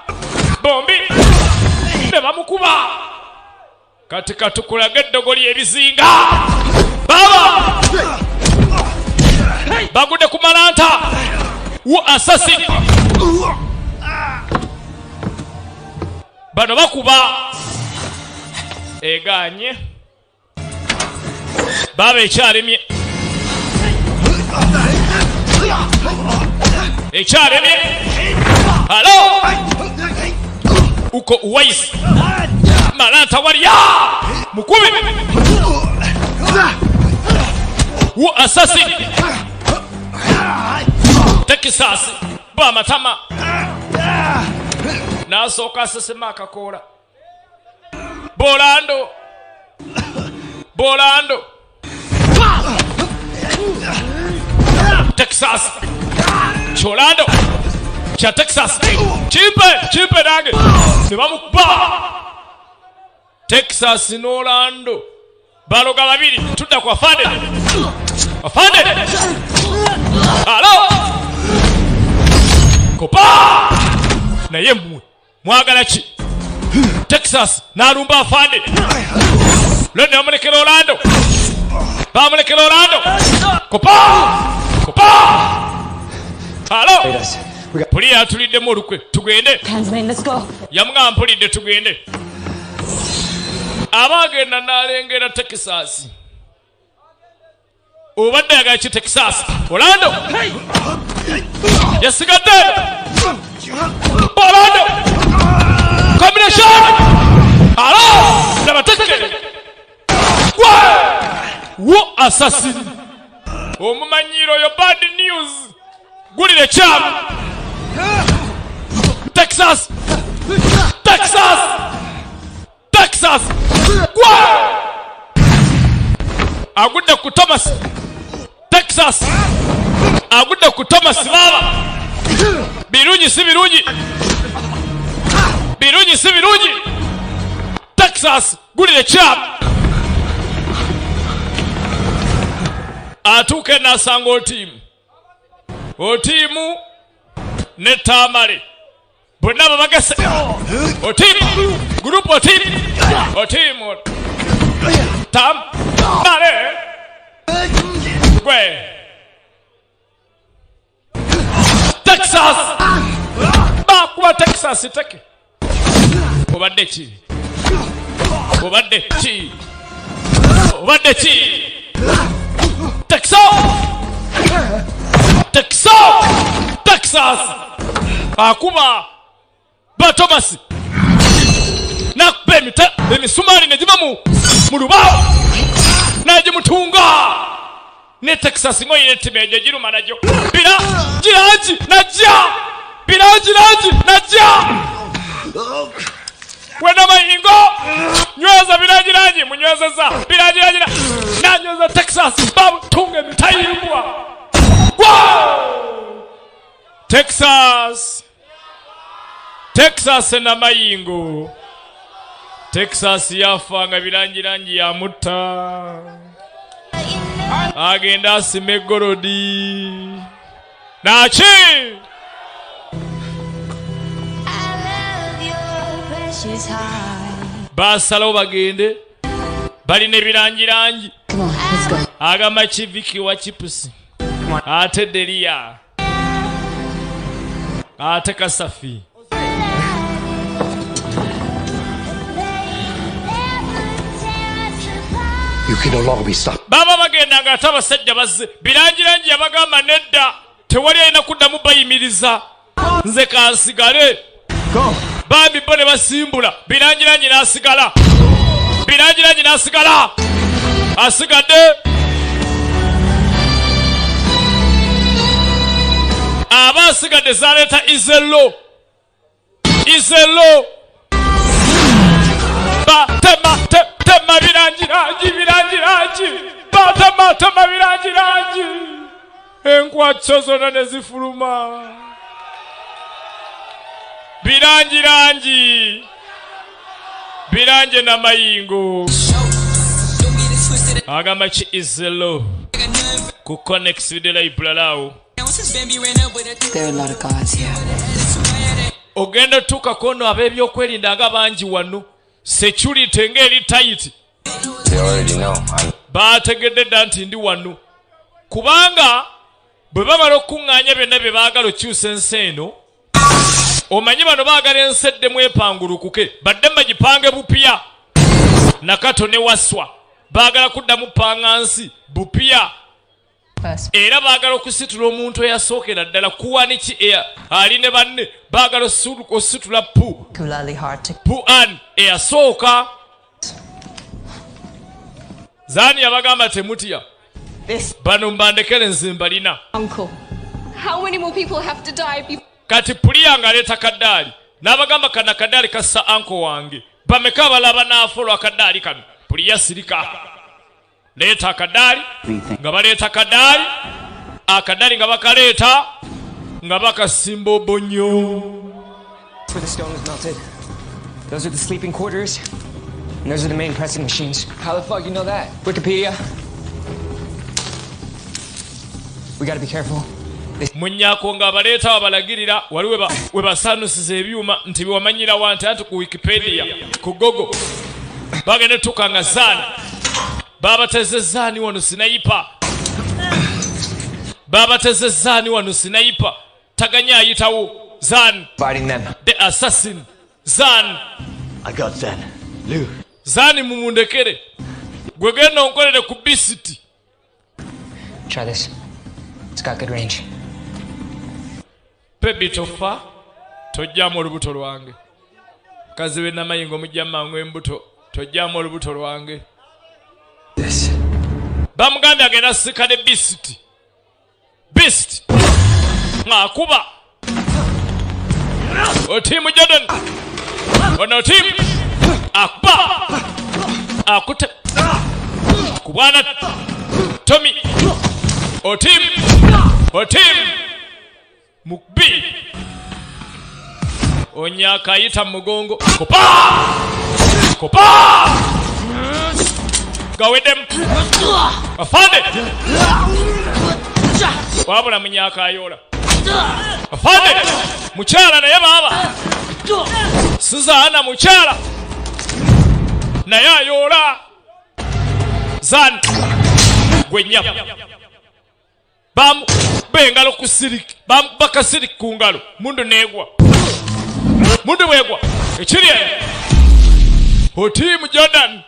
bombi ne bamukuba kati katukulaga eddogoli ebizinga baba bagudde ku malanta wu assassin bano bakuba eganye baba ekyalemye halo uko uwaisi malanta waliya mukubi wu assassin Texas ba matama nasooka asesema akakoola Bolando Texas kya Texas kimpe nange ne bamukuba Texas n'Orlando baloga babiri tudda kwa afande alo kopa naye mwagala ki Texas n'alumba afande lende bamulekera Orlando kopa alo puli atuliddemu olukwe tugende yamugamba mpulidde tugende abagenda n'alengera Texas obadde yagala ki Texas Orlando yasigadde Orlando combination alo nabatekere wo assassin omumanyiro yo bad news gulire cham Texas agudde ku Thomas Texas agudde ku Thomas baba birungi si birungi Texas gulire cham atuke nasanga otimu ne tamale bonna babagese otimu group otimu tamale gwe Texas bakuba Texas teke obadde ki Texas akuba ba Thomas nakuba emisumari negiba mu lubaawo nagimutunga ne Texas ngoyine timeje giruma najo birangi najja wena mayingo nyweza birangi munywezeza birangi nanyweza Texas babu tunge mitayimbwa Texas na mayingo Texas yafanga birangi ya mutta agenda asime gorodi nachi basalo bagende bali ne birangi agamba chiviki wa chipusi ate delia ate kasafi You can no longer be stopped. baba bagenda nga tabasajja bazze birangi yabagamba nedda tewali ayina kuddamu bayimiriza nze kansigale bambi bo ne basimbula birangi n'asigala asigadde aba asigadde zaleeta izelo batema birangi batema birangi enkwatso zonna ne zifuluma birangi na mayingo agamba ki izelo ku connect with the library. There are a lot of gods here. Ogenda tuka kono ab'ebyokwerinda nga bangi wano security ngeri tight. They already know. Bategedde dda nti ndi wano kubanga bwe bamala okuŋŋaanya byonna bye baagala okyusa ensi eno omanyi bano baagala ensi eddemu epangulukuke badde bagipange bupya nakato ne waswa baagala kuddamu panga nsi bupya era baagala okusitula omuntu eyasookera ddala kuwaniki ali ne banne baagala ositula pu an eyasooka zaani yabagamba temutya bano mbandekere nzimbalina kati puliya nga aleeta kaddaali n'abagamba kana kaddaali kassa anko wange bameka balaba n'afolwa akaddaali kano puliya sirika leeta akaddaali nga baleeta akaddaali nga bakaleeta nga bakasimba obonyo. That's where the stone was melted. Those are the sleeping quarters. And those are the main pressing machines. How the fuck you know that? Wikipedia. We gotta be careful. Munyako nga abaleeta abalagirira wali we basanusiza ebyuma nti biwamanyira wanti anti ku Wikipedia ku Google bagende tukanga zaani babateze zaani wano sinayipa babateze zaani wano sinayipa taganya ayitawo Zan fighting them. The assassin Zan. I got Zan. Lou. Zani mumundekere gwe genda onkolere ku bisiti. Try this. It's got good range. Pebi tofa tojjamu olubuto lwange kazi we namayingo mujja mangu embuto tojjamu olubuto lwange. Bamuganda agenda sikane bisiti beast akuba otimu Jordan ono timu akuba akute kubwana Tommy otimu Mukbi onyaka yita mugongo kopa gawedem afande wabula munyaka ayola afande mukyala naye baba Suzana mukyala naye ayola Zan gwenya bam bengalo kusiriki bam bakasiriki kungalo mundu negwa mundu wegwa ekiriye otimu Jordan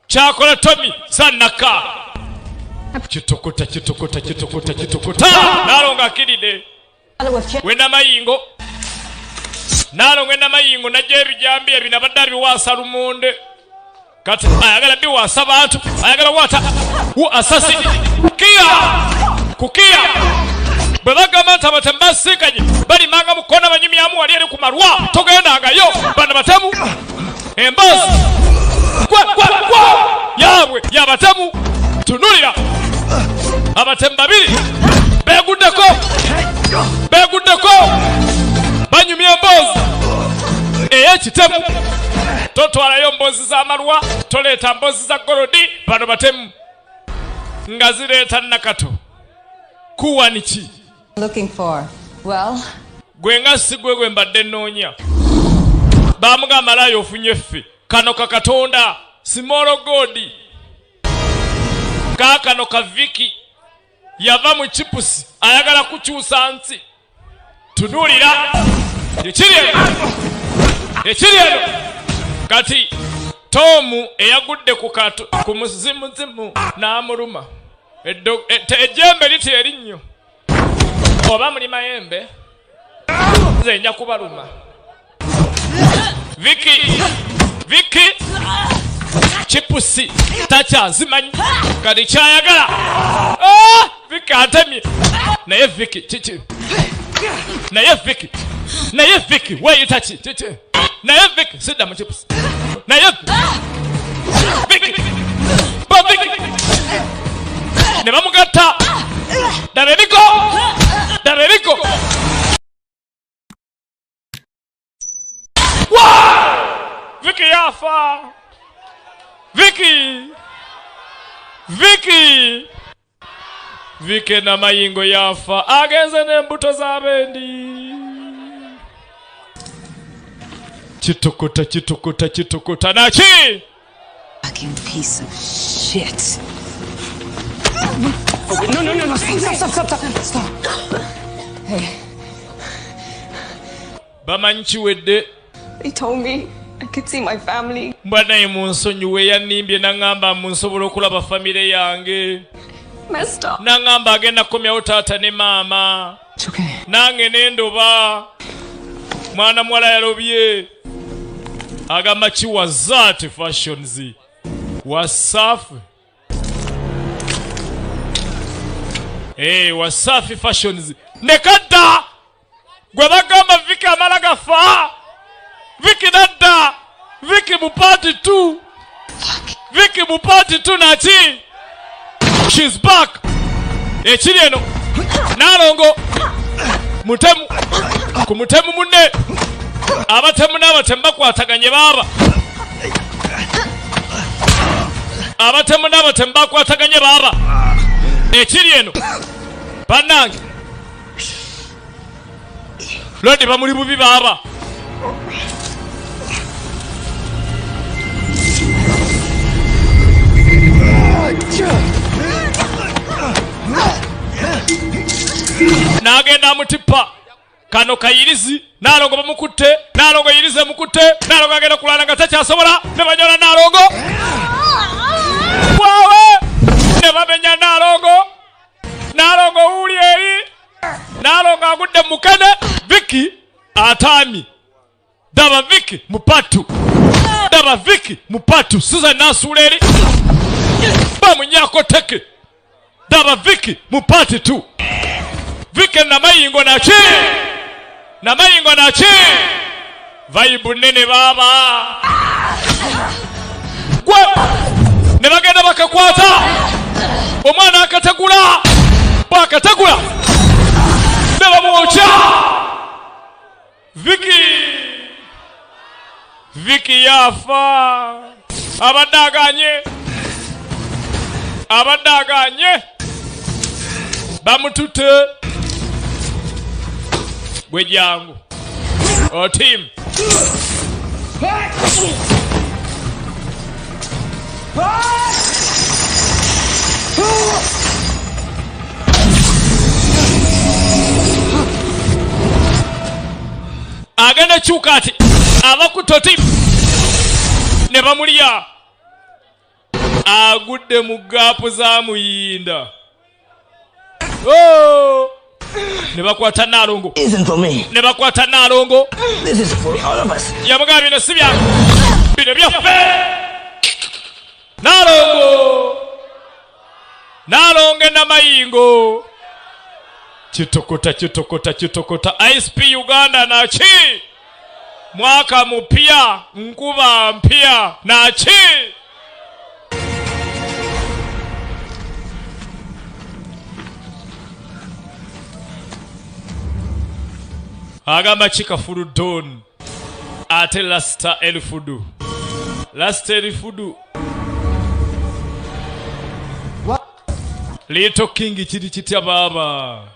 chakola Tommy sanaka kitokota nalonga kiride wena mayingo nalonga mayingo najja ebijambi ebinabadde biwasa lumonde kati ayagala biwasa bantu ayagala wata assassin kukia bwebagamba nti abatemu basikanye bali manga mukona banyumyamu wali eri ku malwa togendangayo bana batemu embazi yabwe yabatemu tunulira abatemu babiri beguddeko banyumya embozi ey'ekitemu totwalayo mbozi z'amalwa toleeta mbozi za golodi bano batemu nga zireeta nakato kuwaniki Looking for? Well, gwenga sigwe gwe mbadde nnoonya bamugamba malayo ofunye ffe kano kakatonda simolo godi kakano kaviki yava mu chipusi ayagala kukyusa nsi tunulira ekiri kati Tomu eyagudde ku muzimu n'amuluma ejjembe liti erinnyo oba muli mayembe nze nja kubaluma Viki chipusi takyazimanyi kati kyayagala Viki atemye naye Viki weyita ki naye Viki sidda mu chipusi naye Viki ne bamugatta dareriko Viki yafa Viki na mayingo yafa agenze n'embuto z'abendi kitokota naki Fucking piece of shit. No. Stop. Hey. Bamanyi kiwedde. They told me I could see my family. Mbanaye munsonyiwe yannimbye nangamba munsobola okulaba famire yange. Messed up. Nangamba agenda komyawo taata ne maama. It's okay. Nange nendoba. Mwana mwala yalobye. Agamba Kiwazati fashions. Wasafi. Wasafi fashions. Nekadda. Gwe bagamba Viki amala gafa. Viki dadda. Viki mupati tu. Viki mupati tu nachi. She's back. Ekiri eno. Nalongo. mutemu ku mutemu munne abatemu n'abatemu bakwataganye baba abatemu n'abatemu bakwataganye baba ekiri eno bannange lodi bamuli bubi baba nagenda mutipa kano kayirizi nalongo bamukutte nalongo yirize mukutte nalongo agenda kulana nga takyasobola ne banyola nalongo wawe ne bamenya nalongo uli eri nalongo agudde mukene Viki atami daba Viki mupatu Susan nasuleri bamunyako teke daba Viki mupati tu Viki na mayingo na chi vaibu nene baba gwe ne bagenda bakakwata omwana akategula bakategula ne bamuocha Viki yafa abadaganye bamutute gwejangu team agenda chukati abakuto team ne bamulya agudde mu gapu za muyinda ne bakwata nalongo isn't for me. Ne bakwata nalongo. This is for all of us. Yamuga bino sibya. Bino byaffe. Nalongo. Nalonge na mayingo. Chitokota. ISP Uganda na chi. Mwaka mpya, nkuba mpya na chi. Agamba chika fudu don ate lasta elifudu What? Little king chiri chitya baba.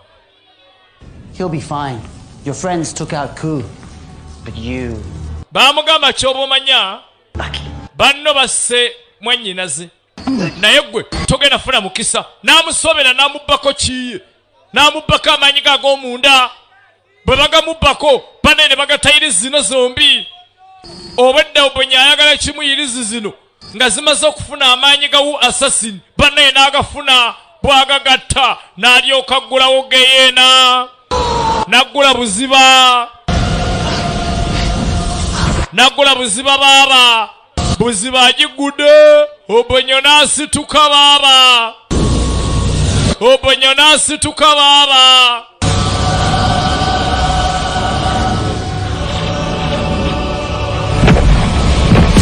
He'll be fine. Your friends took out Ku, but you. Bamugamba chobo manya banno basse mwanyinaze naye gwe togenda funa mukisa namusobera namubako kiye namubaka amanyiga ag'omunda bwe bagamubako banene bagatayirizi zino zombi obwedda obonya ayagala kimu yirizi zino nga zimaze okufuna amaanyi gawu assassin banene n'agafuna bwagagatta n'alyoka ggulawo geyeena naggula buziba baba buziba agigudde obonyo n'asituka baba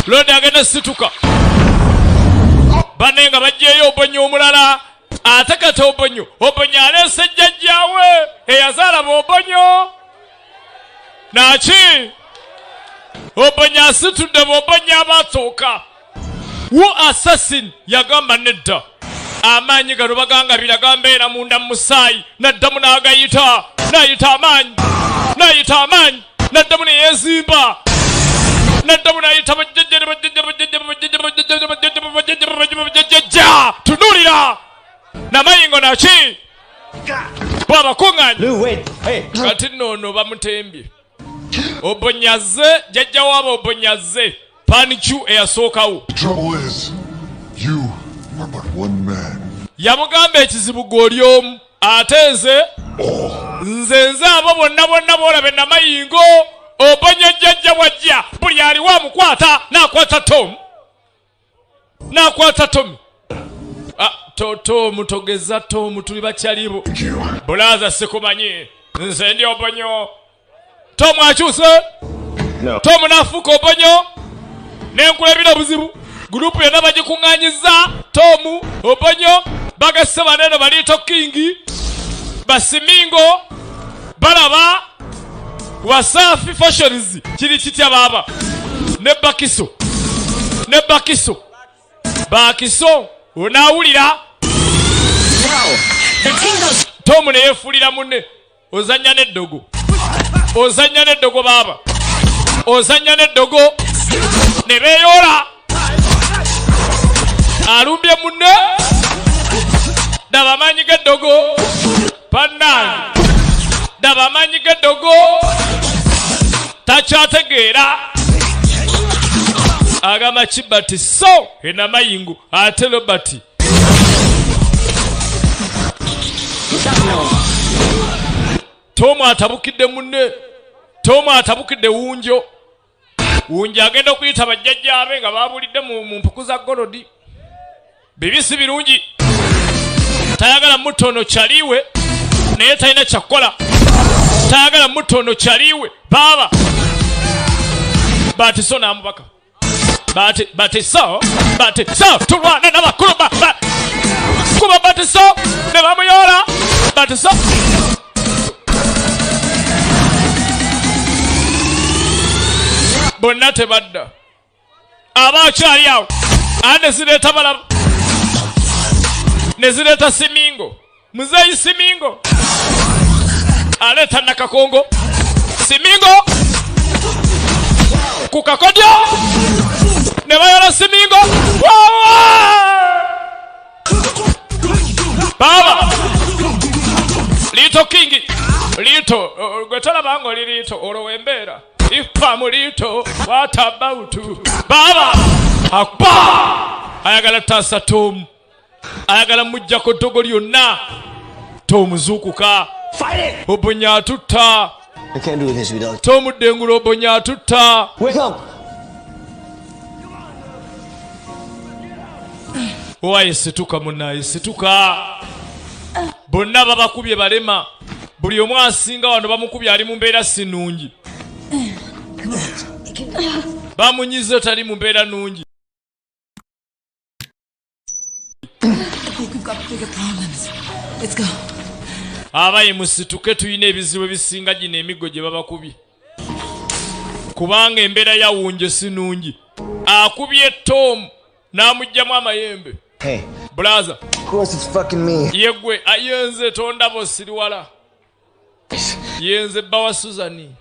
Lodi agenda situka banenga bajjeyo obonyo omulala ate kati obonyo alese jjajjawe eyazaala obonyo naki obonyo asitudde obonyo abatooka wo assassin yagamba nedda amaanyi gano baganga biragamba era munda mu musaayi naddamu n'agayita n'ayita amaanyi naddamu ne yeezimba naddamu n'ayita tunulira namayingo naki bw'abakuŋŋaanya kati noono bamutembye obonyaze jjajja waaba obonyaze panichu eyasookawo yamugamba ekizibu gw'oli omu ate nze abo bonna boolabe namayingo obonya jjajja wajja buli aliwo amukwata n'akwata Tom Tomu togeza Tomu tuli bakyalibo bulaza sikumanyi nze ndi obonyo Tomu akyuse Tomu n'afuuka obonyo n'enkulabira buzibu gurupu yonna bagikuŋŋaanyiza Tomu obonyo bagasse baneno balito kingi basimingo balaba Wasafi Fashions kiri kitya baba ne bakiso onawulira Tom ne yefulira munne ozanya n'eddogo baba ozanya n'eddogo ne beeyola alumbye munne daba amaanyi g'eddogo pannange daba amaanyi g'eddogo takyategeera agamba Kibati so enamayingu ate Robert Tom atabukidde munne atabukidde Wunjo agenda okuyita bajjajjaabe nga babulidde mu mpuku za golodi bibisi birungi tayagala mutono kyaliwe naye talina kyakkola tayagala mutono kyaliwe baba batiso n'amubaka batiso tulwana n'abakulu kuba batiso ne bamuyola batiso bonna tebadda abakyali awo ane zireeta balaba ne zireeta Simingo muzeeyi Simingo aleeta Nakakongo Simingo ku kakodyo ne bayola Simingo baba Lito Kingi Lito gwetolaba ngo lirito olowembeera ifa mulito what about baba akba ayagala tasa Tom ayagala mujjako ddogo lyonna Tom zukuka obonya tutta I can't do this without Tom dengulo obonya tutta wake up owaye situka munaye situka bonna babakubye balema buli omu asinga wano bamukubye ali mu mbeera sinungi bamunyize tali mu mbeera nungi abaye musituke tuyina ebizibu ebisinga gino emigo gye babakubye kubanga embeera ya Wunjo sinungi akubye Tom n'amugyamu amayembe brother yegwe ayenze tondabo siriwala yenze bawa Suzani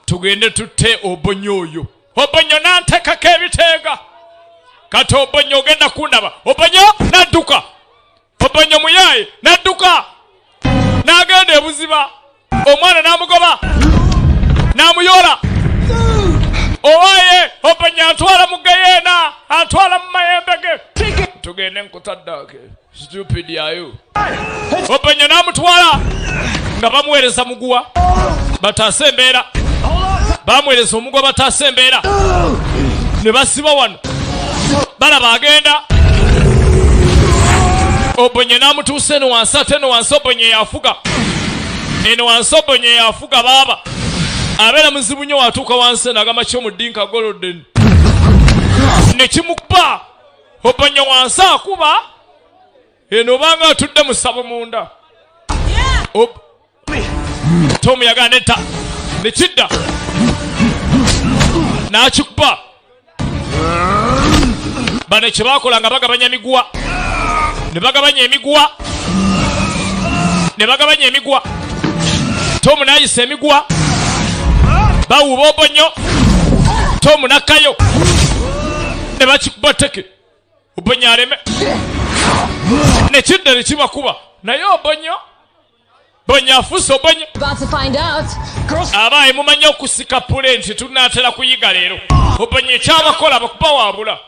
tugende tutte Obonyo oyo Obonyo nantekako ebiteega kati Obonyo ogenda kundaba Obonyo nadduka Obonyo muyaye nadduka n'agenda ebuziba omwana n'amugoba n'amuyola owaye Obonyo atwala mu geyeena atwala mu mayembe ge tugende nkutaddake stupid yayo Obonyo n'amutwala nga bamuweereza muguwa bataase embeera bamuweereza omuguwa bataase embeera ne basiba wano balaba agenda Obonyo n'amutuusa eno wansi ate eno wansi Obonyo yafuga eno wansi Obonyo yafuga baba abeera muzibu nnyo watuuka wansi n'agamba ky'omudinka golden ne kimukuba Obonyo wansi akuba eno obanga atudde mu ssabo munda Tom yagana netta ne kidda n'akikuba bano kye baakola nga bagabanya emiguwa ne bagabanya emiguwa Tom n'ayisa emiguwa bawuba Obonyo Tom n'akkayo ne bakikuba teke Obonyo aleme ne kidda ne kibakuba naye Obonyo afuuse Obonyo abaaye mumanyi okusika pule nti tunaatera kuyiga leero Obonyo ekyabakola abakuba waabula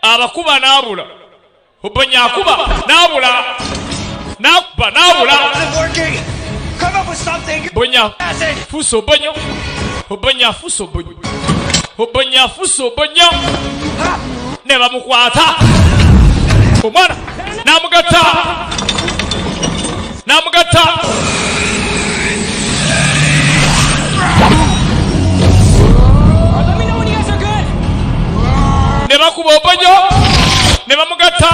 abakuba n'abula Obonyo akuba n'abula n'akuba n'abula Obonyo afuuse Obonyo Obonyo afuuse Obonyo ne bamukwata omwana n'amugatta ne bakuba Obonyo ne bamugatta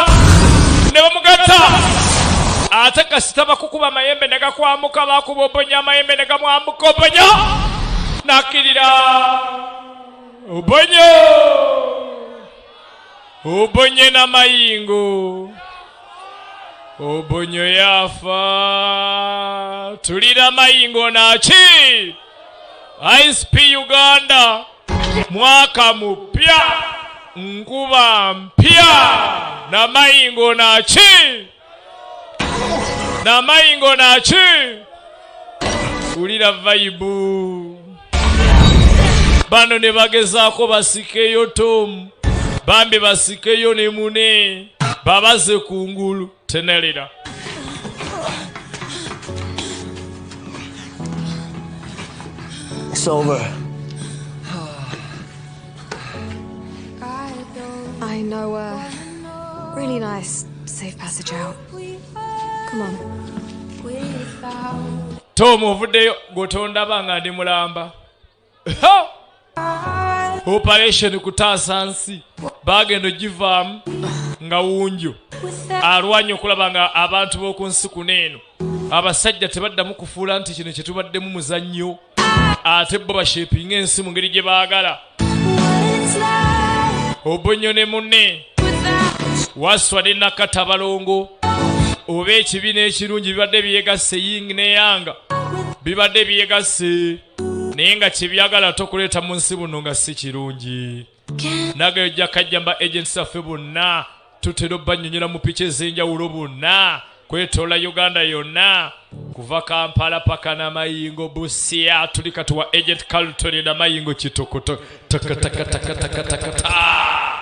ate kasita bakukuba amayembe ne gakwamuka bakuba obonya amayembe ne gamwambuka obonya nakirira obonye n'amayingo obonyo yafa tulira mayingo naki ISP Uganda mwaka mpya nkuba mpya na mayingo naki tulira vibe bano ne bagezaako basikeyo Tom bambi basikeyo ne mune babaze kungulu tenelera It's over. I know a really nice safe passage out. Come on. Tom ovuddeyo gotondaba nga ndi mulamba operation kutaasa nsi bagenda ogivaamu nga wunjo alwanya okulaba nga abantu b'oku nsi kuneeno abasajja tebaddamu kufuula nti kino kyetubaddemu muzannyo ate bo bashepinga ensi mu ngeri gye baagala obonyo ne munne waswa ne nakatabalongo oba ekibiina ekirungi bibadde byegasse ying ne yanga bibadde byegasse naye nga kyebyagala tokuleeta mu nsi buno nga si kirungi nagayo jja kajjamba agents affe bonna tutera obbanyonyola mu picha ez'enjawulo bonna kwetoola Uganda yonna kuva Kampala paka n'amayingo Busia tuli katuwa agent Carlton n'amayingo kitokoto takatakatakatakatakata